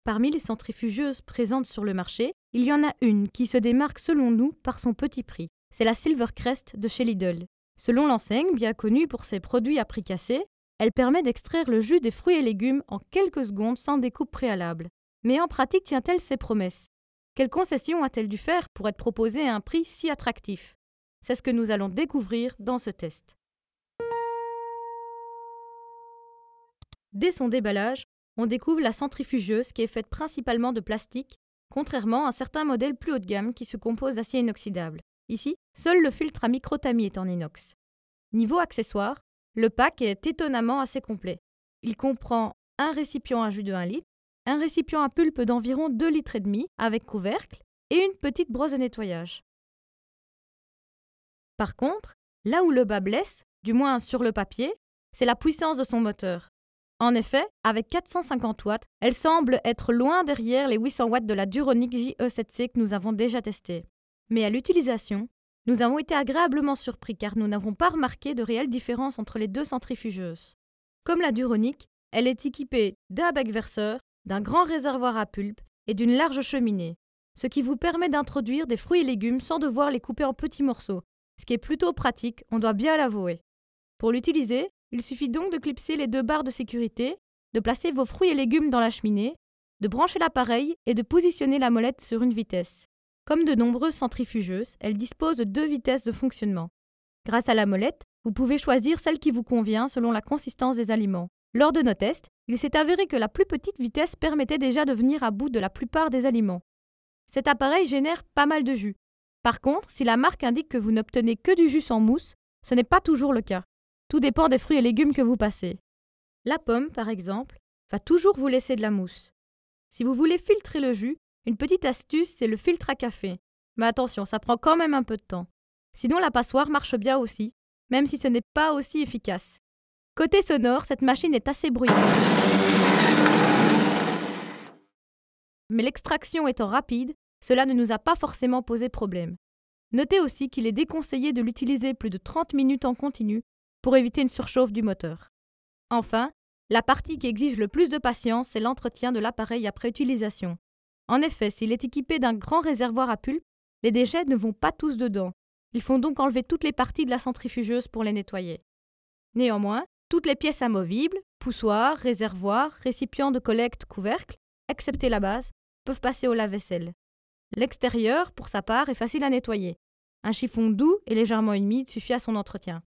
Parmi les centrifugeuses présentes sur le marché, il y en a une qui se démarque selon nous par son petit prix. C'est la Silvercrest de chez Lidl. Selon l'enseigne, bien connue pour ses produits à prix cassé, elle permet d'extraire le jus des fruits et légumes en quelques secondes sans découpe préalable. Mais en pratique, tient-elle ses promesses? Quelles concessions a-t-elle dû faire pour être proposée à un prix si attractif? C'est ce que nous allons découvrir dans ce test. Dès son déballage, on découvre la centrifugeuse qui est faite principalement de plastique, contrairement à certains modèles plus haut de gamme qui se composent d'acier inoxydable. Ici, seul le filtre à microtamis est en inox. Niveau accessoires, le pack est étonnamment assez complet. Il comprend un récipient à jus de 1 litre, un récipient à pulpe d'environ 2,5 litres avec couvercle et une petite brosse de nettoyage. Par contre, là où le bas blesse, du moins sur le papier, c'est la puissance de son moteur. En effet, avec 450 watts, elle semble être loin derrière les 800 watts de la Duronic JE7C que nous avons déjà testé. Mais à l'utilisation, nous avons été agréablement surpris car nous n'avons pas remarqué de réelle différence entre les deux centrifugeuses. Comme la Duronic, elle est équipée d'un bec verseur, d'un grand réservoir à pulpe et d'une large cheminée, ce qui vous permet d'introduire des fruits et légumes sans devoir les couper en petits morceaux, ce qui est plutôt pratique, on doit bien l'avouer. Pour l'utiliser, il suffit donc de clipser les 2 barres de sécurité, de placer vos fruits et légumes dans la cheminée, de brancher l'appareil et de positionner la molette sur une vitesse. Comme de nombreuses centrifugeuses, elle dispose de 2 vitesses de fonctionnement. Grâce à la molette, vous pouvez choisir celle qui vous convient selon la consistance des aliments. Lors de nos tests, il s'est avéré que la plus petite vitesse permettait déjà de venir à bout de la plupart des aliments. Cet appareil génère pas mal de jus. Par contre, si la marque indique que vous n'obtenez que du jus sans mousse, ce n'est pas toujours le cas. Tout dépend des fruits et légumes que vous passez. La pomme, par exemple, va toujours vous laisser de la mousse. Si vous voulez filtrer le jus, une petite astuce, c'est le filtre à café. Mais attention, ça prend quand même un peu de temps. Sinon, la passoire marche bien aussi, même si ce n'est pas aussi efficace. Côté sonore, cette machine est assez bruyante. Mais l'extraction étant rapide, cela ne nous a pas forcément posé problème. Notez aussi qu'il est déconseillé de l'utiliser plus de 30 minutes en continu pour éviter une surchauffe du moteur. Enfin, la partie qui exige le plus de patience, c'est l'entretien de l'appareil après utilisation. En effet, s'il est équipé d'un grand réservoir à pulpe, les déchets ne vont pas tous dedans. Il faut donc enlever toutes les parties de la centrifugeuse pour les nettoyer. Néanmoins, toutes les pièces amovibles, poussoirs, réservoirs, récipients de collecte, couvercles, excepté la base, peuvent passer au lave-vaisselle. L'extérieur, pour sa part, est facile à nettoyer. Un chiffon doux et légèrement humide suffit à son entretien.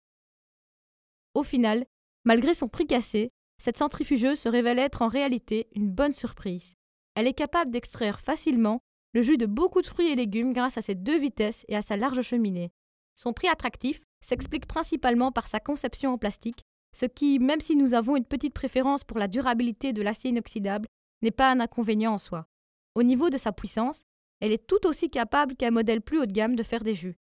Au final, malgré son prix cassé, cette centrifugeuse se révèle être en réalité une bonne surprise. Elle est capable d'extraire facilement le jus de beaucoup de fruits et légumes grâce à ses 2 vitesses et à sa large cheminée. Son prix attractif s'explique principalement par sa conception en plastique, ce qui, même si nous avons une petite préférence pour la durabilité de l'acier inoxydable, n'est pas un inconvénient en soi. Au niveau de sa puissance, elle est tout aussi capable qu'un modèle plus haut de gamme de faire des jus.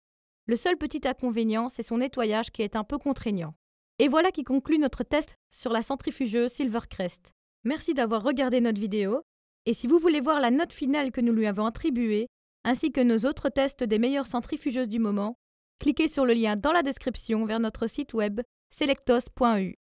Le seul petit inconvénient, c'est son nettoyage qui est un peu contraignant. Et voilà qui conclut notre test sur la centrifugeuse Silvercrest. Merci d'avoir regardé notre vidéo, et si vous voulez voir la note finale que nous lui avons attribuée, ainsi que nos autres tests des meilleures centrifugeuses du moment, cliquez sur le lien dans la description vers notre site web selectos.eu.